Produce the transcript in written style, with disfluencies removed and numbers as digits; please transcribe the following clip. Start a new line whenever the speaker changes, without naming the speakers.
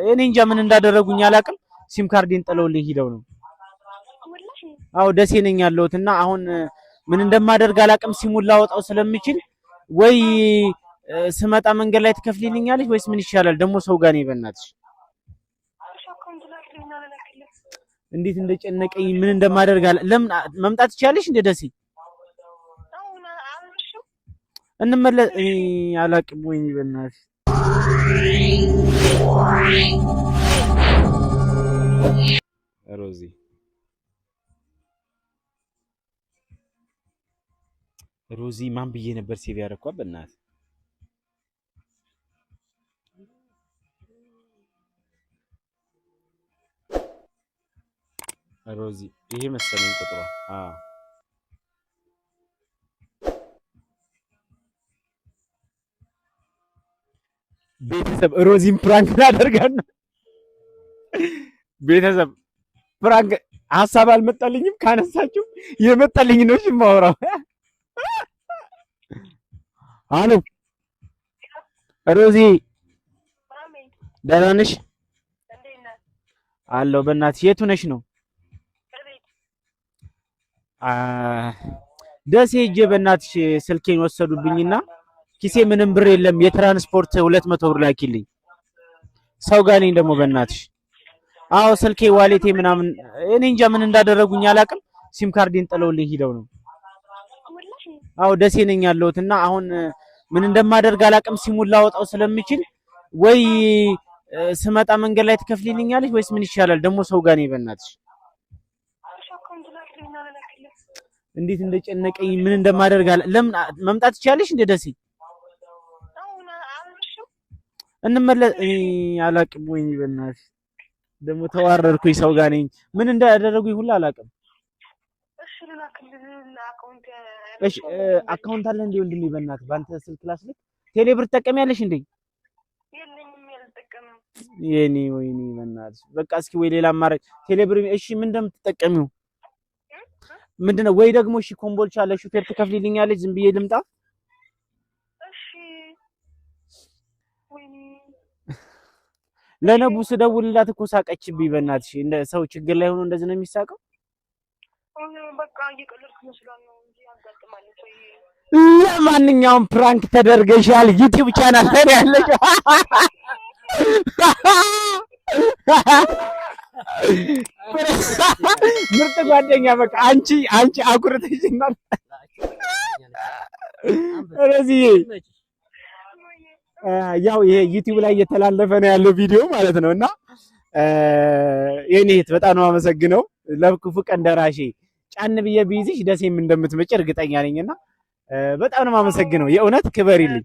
እኔ እንጃ ምን እንዳደረጉኝ አላውቅም። ሲም ካርዴን ጥለውልኝ ሄደው ነው። አዎ ደሴ ነኝ ያለሁት እና አሁን ምን እንደማደርግ አላውቅም። ሲሙን ላወጣው ስለምችል ወይ ስመጣ መንገድ ላይ ትከፍልልኛለሽ ወይስ ምን ይሻላል? ደግሞ ሰው ጋር ነኝ በእናትሽ። እንዴት እንደጨነቀኝ ምን እንደማደርግ ለምን መምጣት ይቻለሽ እንደ ደሴ እንመለስ። አላውቅም ወይ በእናትሽ ሮዚ ማን ብዬ ነበር ሴቭ ያደረኳት? በእናትህ ሮዚ ይሄ መሰለኝ ቁጥሯ። ቤተሰብ ሮዚን ፕራንክ እናደርጋለን። ቤተሰብ ፕራንክ ሀሳብ አልመጣልኝም። ካነሳችሁ የመጣልኝ ነው የማወራው። አሎ ሮዚ ደህና ነሽ? አለሁ። በእናትሽ የቱ ነሽ ነው? ደሴ ሂጅ። በእናትሽ ስልኬን ወሰዱብኝና ኪሴ ምንም ብር የለም። የትራንስፖርት 200 ብር ላኪልኝ። ሰው ጋር ነኝ ደግሞ በእናትሽ። አዎ ስልኬ ዋሌቴ ምናምን እኔ እንጃ ምን እንዳደረጉኝ አላውቅም። ሲም ካርዴን ጥለውልኝ ሄደው ነው። አዎ ደሴ ነኝ ያለሁት እና አሁን ምን እንደማደርግ አላውቅም። ሲሙን ላወጣው ስለምችል ወይ ስመጣ መንገድ ላይ ትከፍልልኛለሽ ወይስ ምን ይሻላል? ደግሞ ሰው ጋር ነኝ በእናትሽ። እንዴት እንደጨነቀኝ ምን እንደማደርግ ለምን መምጣት ይቻለሽ እንደ ደሴ እንመለስ። አላውቅም ወይ በእናትሽ ደግሞ ተዋረድኩኝ። ሰው ጋር ነኝ። ምን እንዳደረጉኝ ሁሉ አላውቅም። እሺ አካውንት አለ እንዴ ወንድሜ? በእናትህ ባንተ ስልክ ላስልክ። ቴሌብር ትጠቀሚያለሽ እንዴ? የኔ ወይኔ በእናትሽ በቃ እስኪ ወይ ሌላ አማራጭ ቴሌብር። እሺ ምን እንደምትጠቀሚው ምንድነው? ወይ ደግሞ እሺ ኮምቦልቻ ለሹፌር ትከፍልልኛለች? ዝም ብዬ ልምጣ? እሺ ወይኔ ለነቡ ስደውልላት እኮ ሳቀችብኝ። በእናትሽ እንደ ሰው ችግር ላይ ሆኖ እንደዚህ ነው የሚሳቀው? በቃ እየቀለድኩ መስሎኝ ነው እንጂ ያጋጥማል። ለማንኛውም ፕራንክ ተደርገሻል። ዩቲዩብ ቻናል ላይ ያለሽ ምርጥ ጓደኛ በቃ አንቺ አኩርተሽናል። ስለዚህ ያው ይሄ ዩቲዩብ ላይ እየተላለፈ ነው ያለው ቪዲዮ ማለት ነው እና የኔ እህት በጣም ነው የማመሰግነው። ለክፉ ቀን ደራሼ ጫን ብዬ ቢይዝሽ ደሴም እንደምትመጪ እርግጠኛ ነኝና በጣም ነው የማመሰግነው። የእውነት ክበሪልኝ።